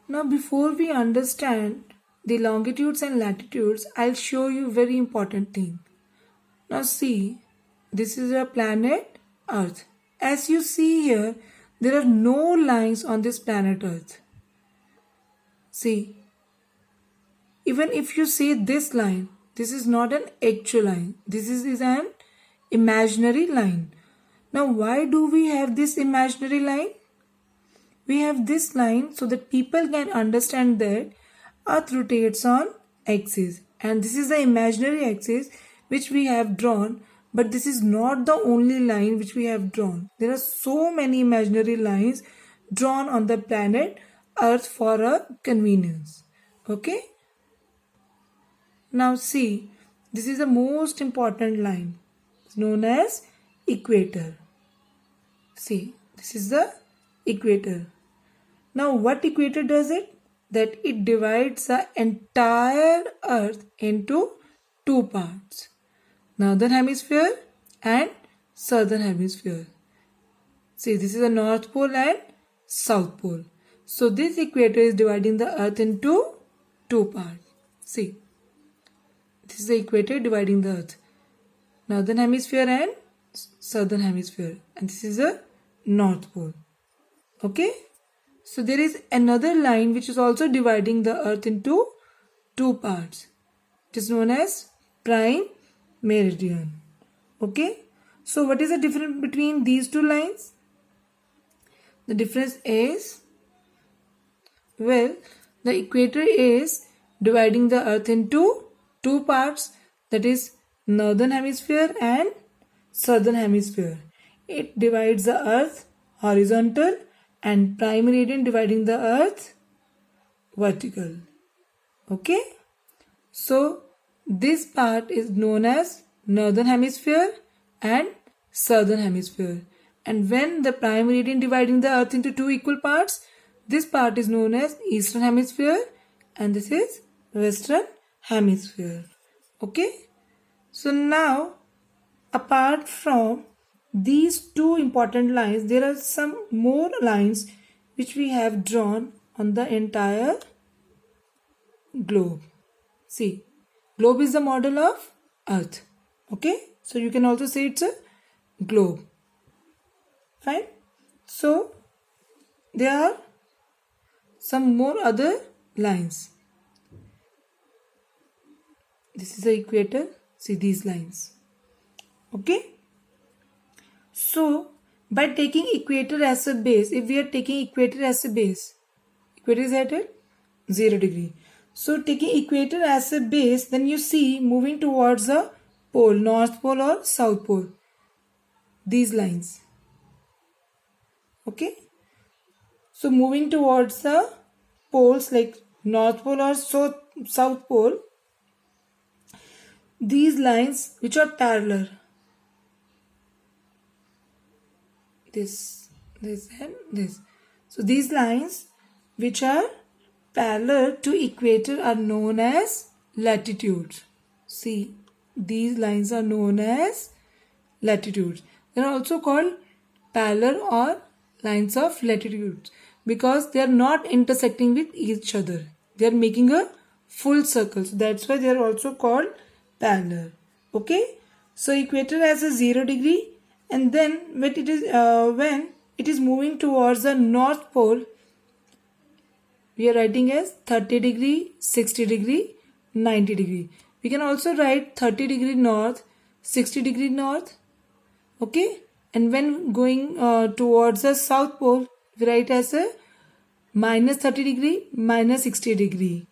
Now before we understand the longitudes and latitudes, I'll show you very important thing. Now see, this is a planet Earth. As you see here, there are no lines on this planet Earth. See, even if you see this line, this is not an actual line. This is an imaginary line. Now why do we have this imaginary line? We have this line so that people can understand that Earth rotates on axis, and this is the imaginary axis which we have drawn, but this is not the only line which we have drawn. There are so many imaginary lines drawn on the planet Earth for a convenience. Okay? Now see, this is the most important line. It's known as equator. See, this is the equator. Now what equator does it? That it divides the entire Earth into two parts. Northern hemisphere and southern hemisphere. See, this is the North Pole and South Pole. So this equator is dividing the Earth into two parts. See, this is the equator dividing the Earth. Northern hemisphere and southern hemisphere. And this is the North Pole. Okay? So there is another line which is also dividing the Earth into two parts. It is known as prime meridian. Okay? So what is the difference between these two lines? The difference is, well, the equator is dividing the Earth into two parts, that is northern hemisphere and southern hemisphere. It divides the Earth horizontal and prime meridian dividing the Earth vertical. Okay? So this part is known as northern hemisphere and southern hemisphere. And when the prime meridian dividing the Earth into two equal parts, this part is known as eastern hemisphere and this is western hemisphere. Okay? So now, apart from these two important lines, there are some more lines which we have drawn on the entire globe. See, globe is the model of Earth. Okay? So you can also say it's a globe. Fine? So there are some more other lines. This is the equator. See these lines. Okay? So, by taking equator as a base, if we are taking equator as a base, equator is at 0 degree. So, taking equator as a base, then you see moving towards the pole, north pole or south pole. These lines. Okay? So, moving towards the poles like north pole or south pole, these lines which are parallel, this and this. So these lines which are parallel to equator are known as latitudes. See, these lines are known as latitudes. They are also called parallel or lines of latitudes because they are not intersecting with each other. They are making a full circle. So that's why they are also called parallel. Okay? So equator has a 0 degree, and then when it is moving towards the north pole, we are writing as 30 degree, 60 degree, 90 degree. We can also write 30 degree north, 60 degree north. Okay? And when going towards the south pole, we write as a minus 30 degree, minus 60 degree.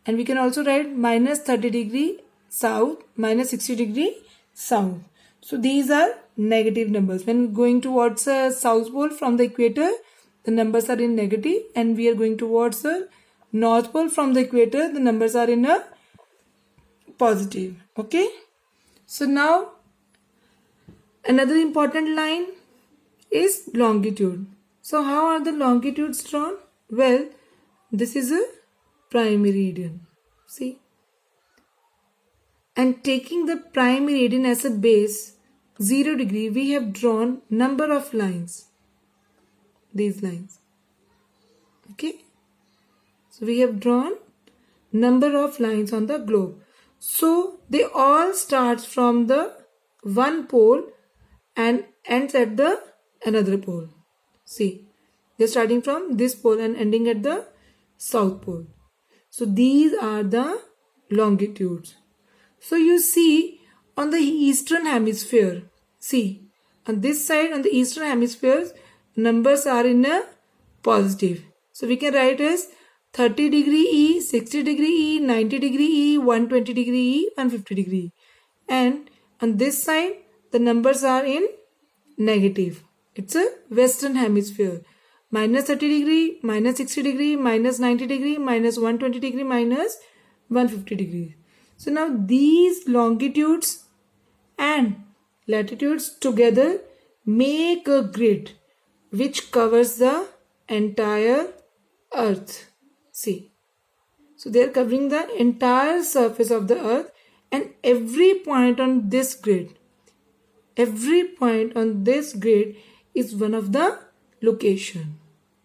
And we can also write minus 30 degree south, minus 60 degree south. So these are negative numbers. When going towards the south pole from the equator, the numbers are in negative, and we are going towards the north pole from the equator, the numbers are in a positive. Okay? So now another important line is longitude. So how are the longitudes drawn? Well, this is a prime meridian. See? And taking the prime meridian as a base, 0 degree, we have drawn number of lines. These lines. Okay? So we have drawn number of lines on the globe. So they all starts from the one pole and ends at the another pole. See, they're starting from this pole and ending at the south pole. So these are the longitudes. So you see on the eastern hemisphere, see on this side on the eastern hemisphere, numbers are in a positive. So we can write as 30 degree E, 60 degree E, 90 degree E, 120 degree E, 150 degree. And on this side, the numbers are in negative. It's a western hemisphere. Minus 30 degree, minus 60 degree, minus 90 degree, minus 120 degree, minus 150 degree. So now these longitudes and latitudes together make a grid which covers the entire earth. See, so they are covering the entire surface of the earth, and every point on this grid is one of the location.